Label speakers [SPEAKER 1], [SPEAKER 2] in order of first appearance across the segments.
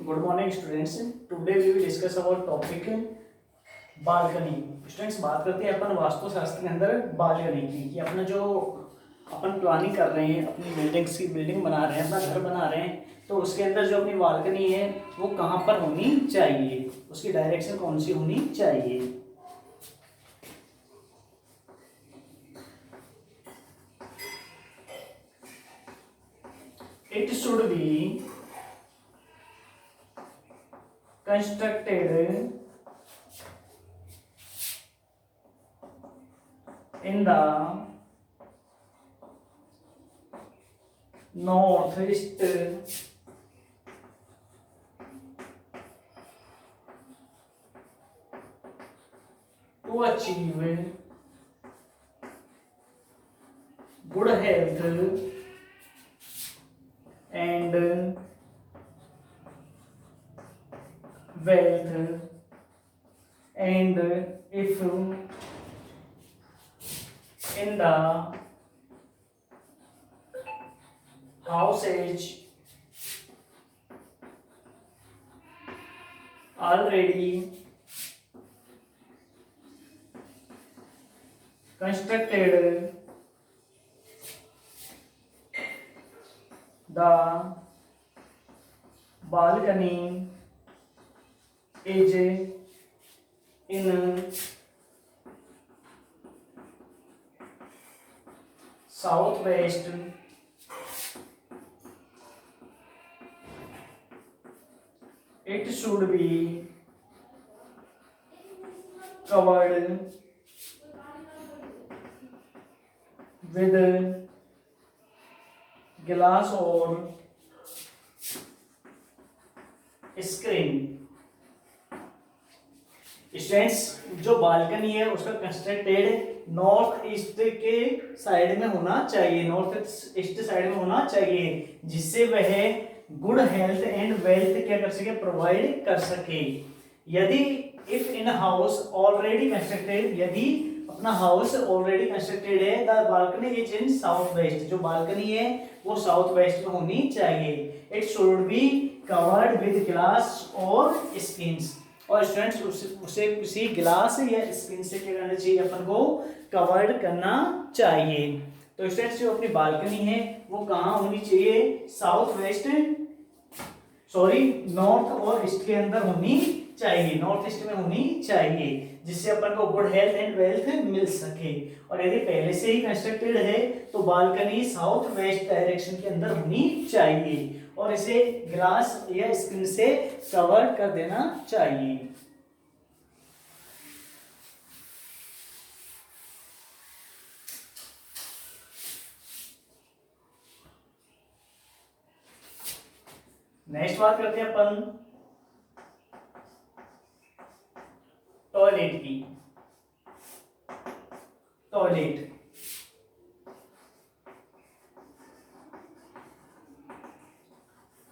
[SPEAKER 1] Good morning students. Today we will discuss about topic balcony. Students, बात करते हैं अपन वास्तुशास्त्र के अंदर बालकनी की कि अपना जो अपन प्लानिंग कर रहे हैं, अपनी बिल्डिंग बना रहे हैं, अपना घर बना रहे हैं, तो उसके अंदर जो अपनी बालकनी है वो कहाँ पर होनी चाहिए, उसकी डायरेक्शन कौन सी होनी चाहिए। It should be constructed in the northeast to achieve good health and wealth, and if in the house is already constructed, the balcony is in southwest it should be covered with glass or screen. Students, जो balcony है उसका constructed north east के side में होना चाहिए, north east side में होना चाहिए, जिससे वह गुड हेल्थ एंड वेल्थ क्या कर सके, प्रोवाइड कर सके। यदि if in house already constructed, यदि अपना हाउस ऑलरेडी कंस्ट्रक्टेड है, the balcony is in south west, जो बालकनी है वो साउथ वेस्ट में होनी चाहिए। It should be covered with glass और स्क्रीन्स। और स्टूडेंट्स उसे किसी ग्लास या स्क्रीन से क्या करना चाहिए, अपन को कवर्ड करना चाहिए। तो स्टूडेंट्स, जो अपनी बालकनी है वो कहाँ होनी चाहिए, साउथ वेस्ट, सॉरी नॉर्थ और ईस्ट के अंदर होनी चाहिए, नॉर्थ ईस्ट में होनी चाहिए, जिससे अपन को गुड हेल्थ एंड वेल्थ मिल सके। और यदि पहले से ही कंस्ट्रक्टेड है तो बालकनी साउथ वेस्ट डायरेक्शन के अंदर होनी चाहिए और इसे ग्लास या स्क्रीन से कवर कर देना चाहिए। नेक्स्ट बात करते हैं अपन टॉयलेट की। Toilet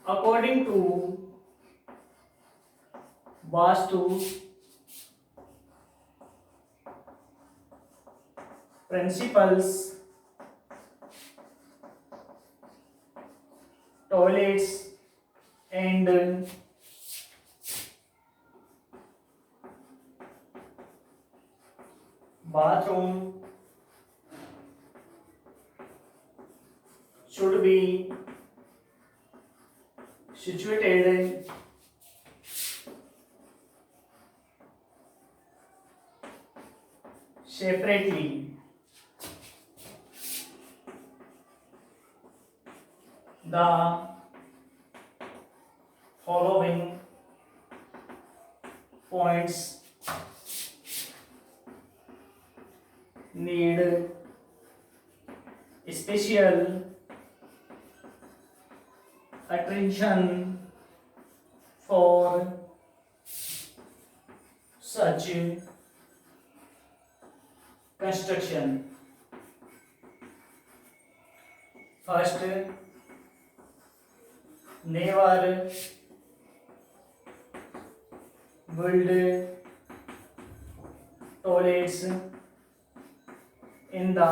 [SPEAKER 1] according to vastu principles, toilets and bathroom should be situated separately. The following points need special attention for such construction. First, never build toilets in the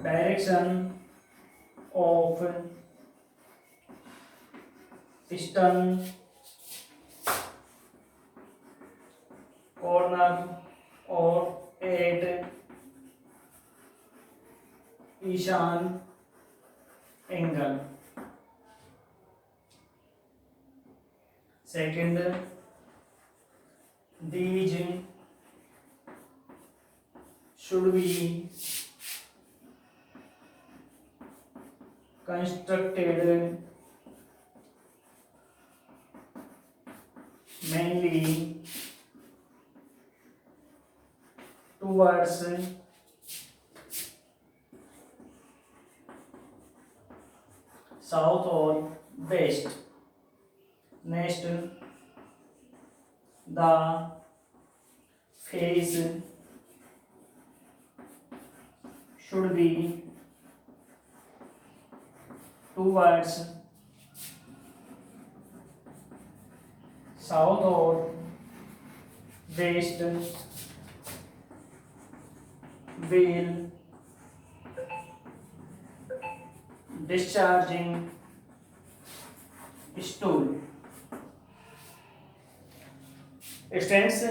[SPEAKER 1] direction of eastern corner or at ishan angle. Second, these should be constructed mainly towards south or west. Next, the face should be towards south or west, while discharging stool. Students,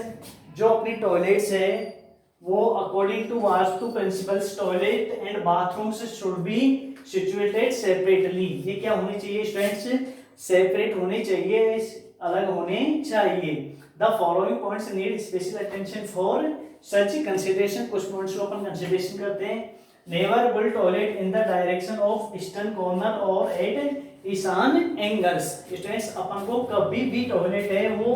[SPEAKER 1] जो अपनी toilets है वो according to vastu principles toilet and bathrooms should be situated separately. ये क्या होनी चाहिए students? Separate होने चाहिए, अलग होने चाहिए. The following points need special attention for such consideration. कुछ पॉइंट्स को अपन कंसिडरेशन करते हैं. Never build toilet in the direction of eastern corner और एट ईशान एंगल्स. स्टूडेंट्स, अपन को कभी भी टॉयलेट है वो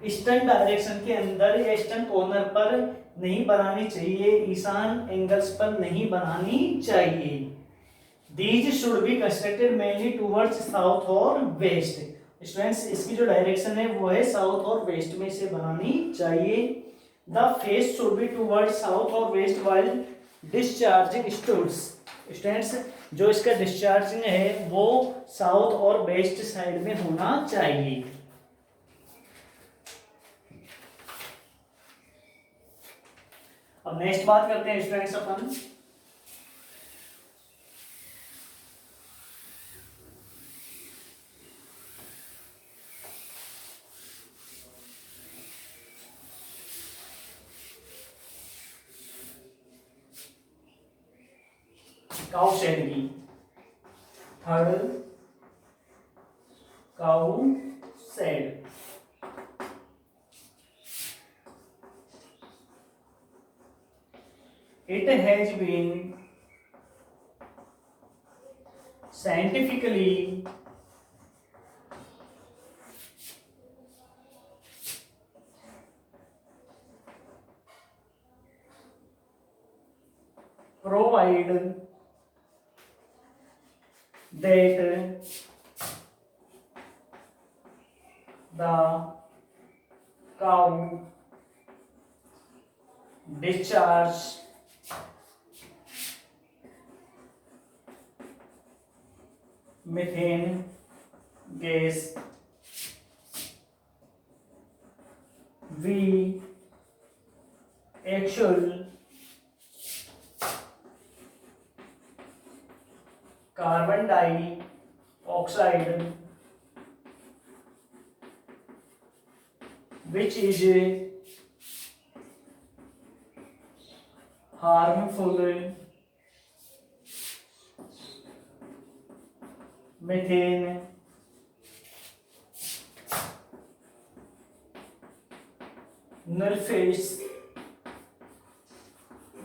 [SPEAKER 1] ईस्टर्न डायरेक्शन के अंदर या ईस्टर्न कॉर्नर पर नहीं बनानी चाहिए, ईशान एंगल्स पर नहीं बनानी चाहिए. These should be constructed mainly towards south और वेस्ट. स्टूडेंट्स, इसकी जो डायरेक्शन है वो है साउथ और वेस्ट में से बनानी चाहिए. The face should be towards south और west while discharging stools. Students, जो इसका डिस्चार्जिंग है वो साउथ और वेस्ट साइड में होना चाहिए. अब नेक्स्ट बात करते हैं स्टूडेंट्स अपन काउ शेड की. Third, cow shade. It has been scientifically provide that the cow discharge methane gas. We actual carbon dioxide which is harmful methane nullifies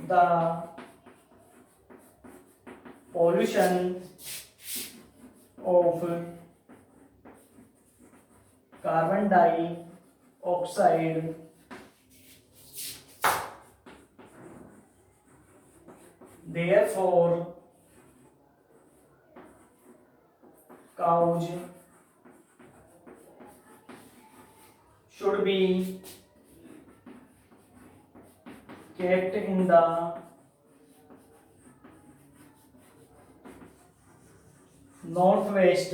[SPEAKER 1] the pollution of carbon dioxide. Therefore, cows should be kept in the northwest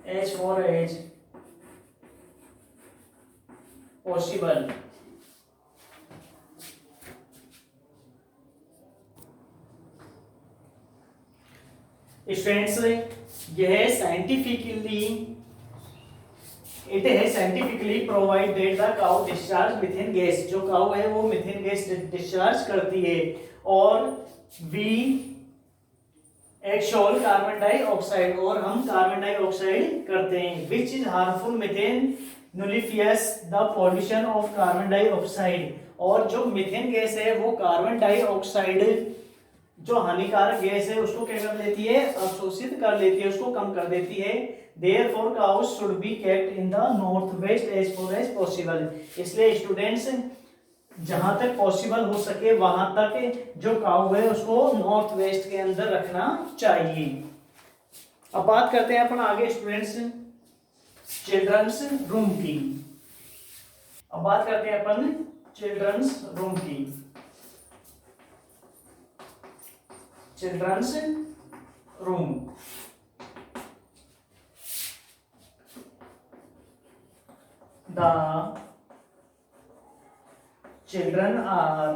[SPEAKER 1] as far as possible. Students, यह scientifically it है scientifically provided the cow discharge methane gas, जो cow है वो methane gas discharge करती है, और we एक्सोल carbon dioxide, और हम कार्बन डाइऑक्साइड करते हैं, which is harmful methane nullifies the pollution of carbon dioxide, और जो मिथेन गैस है वो कार्बन डाइऑक्साइड जो हानिकारक गैस है उसको क्या कर लेती है, अवशोषित कर लेती है, उसको कम कर देती है। Therefore cows should be kept in the northwest as far as possible, इसलिए स्टूडेंट्स जहां तक पॉसिबल हो सके वहां तक जो काऊ है उसको नॉर्थ वेस्ट के अंदर रखना चाहिए। अब बात करते हैं अपन आगे स्टूडेंट्स चिल्ड्रंस रूम की। अब बात करते हैं अपन चिल्ड्रंस रूम की। Childrens room, the children are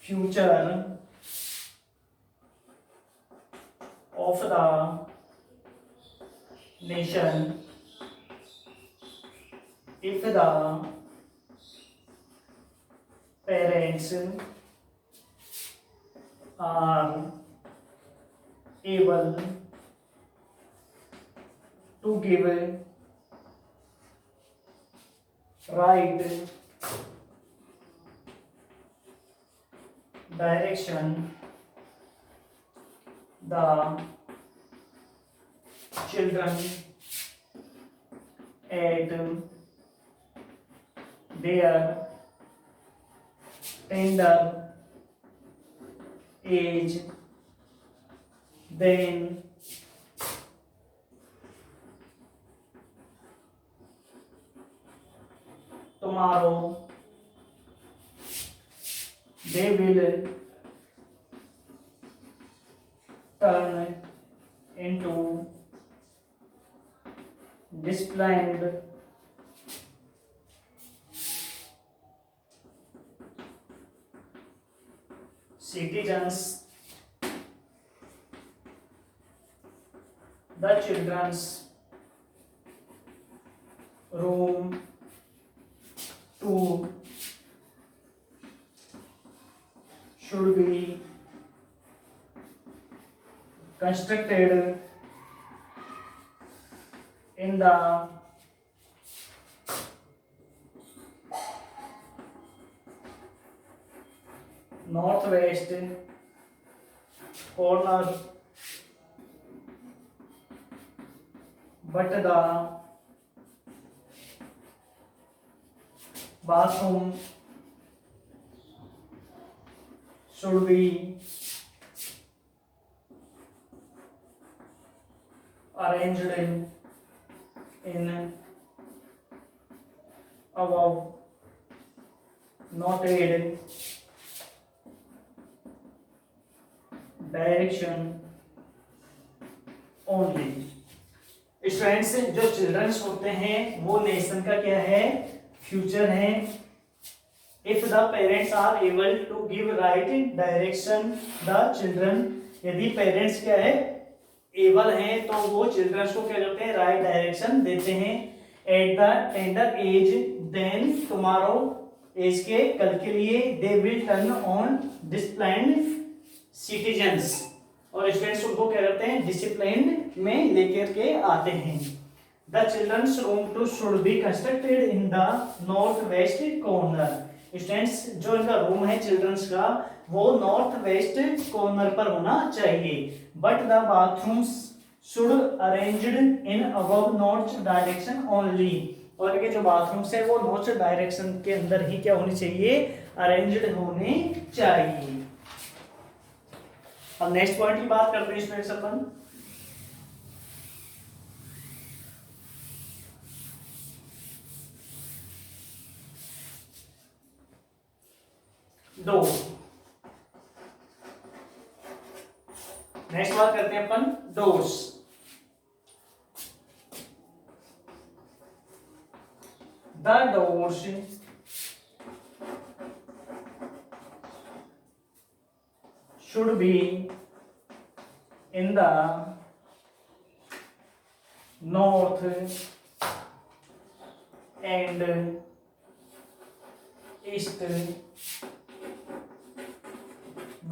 [SPEAKER 1] future of the nation. If the parents are able to give right direction, the children at their tender age, then tomorrow they will turn into disciplined citizens. The children's room to should be constructed in the northwest corner, but the bathroom should be arranged in above noted direction only. Students, जो childrens होते हैं वो nation का क्या है, future है। If the parents are able to give right direction the children, यदि parents क्या है एबल हैं तो वो चिल्ड्रंस को क्या करते हैं, राइट डायरेक्शन देते हैं। At the tender age, then tomorrow age के कल के लिए, they will turn on disciplined citizens, और स्टूडेंट्स उनको क्या करते हैं, डिसिप्लिन में लेकर के आते हैं। The childrens room too should be constructed in the north west corner. Students, जो इनका रूम है चिल्ड्रंस का वो नॉर्थ वेस्ट कॉर्नर पर होना चाहिए, but the bathrooms should arranged in above north direction only, और इनके जो बाथरूम्स है वो नॉर्थ डायरेक्शन के अंदर ही क्या होनी चाहिए, अरेंज्ड होने चाहिए। अब नेक्स्ट पॉइंट की बात करते हैं स्टूडेंट्स अपन। दो नेक्स्ट बात करते हैं अपन doors. The doors should be in the north and east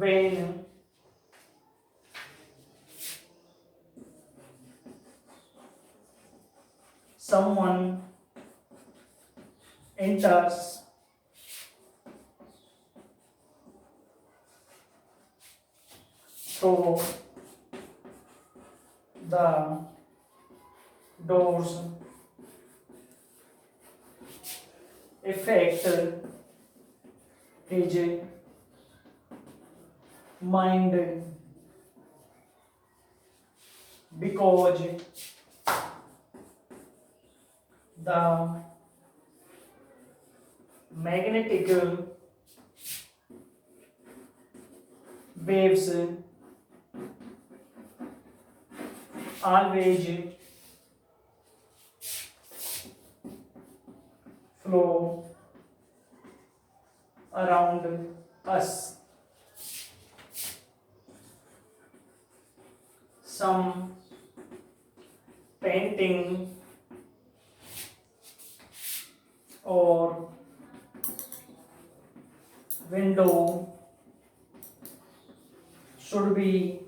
[SPEAKER 1] when someone enters through the doors, affect his mind because the magnetic waves always flow around us. Some painting or window should be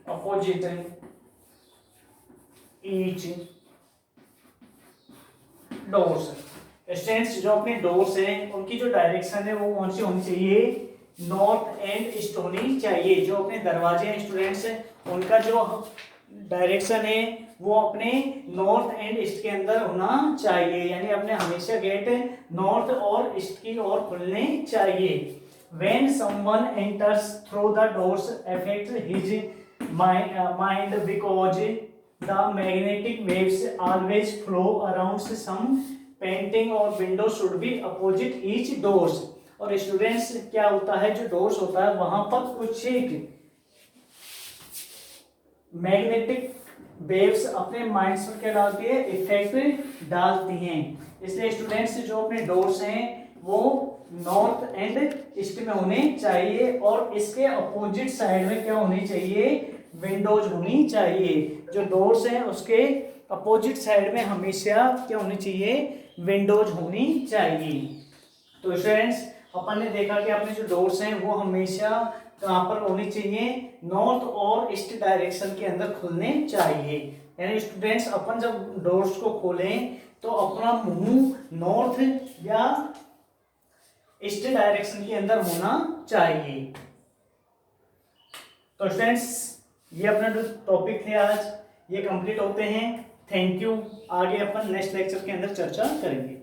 [SPEAKER 1] opposite each doors. Students जो अपने doors हैं उनकी जो direction है वो कौन सी होनी चाहिए, नॉर्थ एंड ईस्ट होनी चाहिए। जो अपने दरवाजे हैं स्टूडेंट्स उनका जो डायरेक्शन है वो अपने नॉर्थ एंड ईस्ट के अंदर होना चाहिए, यानी अपने हमेशा गेट नॉर्थ और ईस्ट की ओर खुलने चाहिए। When someone enters through the doors affects his mind because the magnetic waves always flow around some painting or window should be opposite each doors। और स्टूडेंट्स क्या होता है, जो डोर्स होता है वहां पर कुछ एक मैग्नेटिक वेव्स अपने माइंड्स पर क्या डालती है, इफेक्ट डालती हैं। इसलिए स्टूडेंट्स जो अपने डोर्स हैं वो नॉर्थ एंड ईस्ट में होने चाहिए और इसके अपोजिट साइड में क्या होनी चाहिए, विंडोज होनी चाहिए। जो डोर्स हैं उसके अपोजिट साइड में हमेशा क्या होनी चाहिए, विंडोज होनी चाहिए। तो स्टूडेंट्स अपन ने देखा कि अपने जो डोर्स हैं वो हमेशा कहाँ पर होनी चाहिए, नॉर्थ और ईस्ट डायरेक्शन के अंदर खुलने चाहिए। यानी स्टूडेंट्स अपन जब डोर्स को खोलें तो अपना मुंह नॉर्थ या ईस्ट डायरेक्शन के अंदर होना चाहिए। तो स्टूडेंट्स ये अपना जो टॉपिक थे आज ये कंप्लीट होते हैं। Thank you. आगे अपन नेक्स्ट लेक्चर के अंदर चर्चा करेंगे।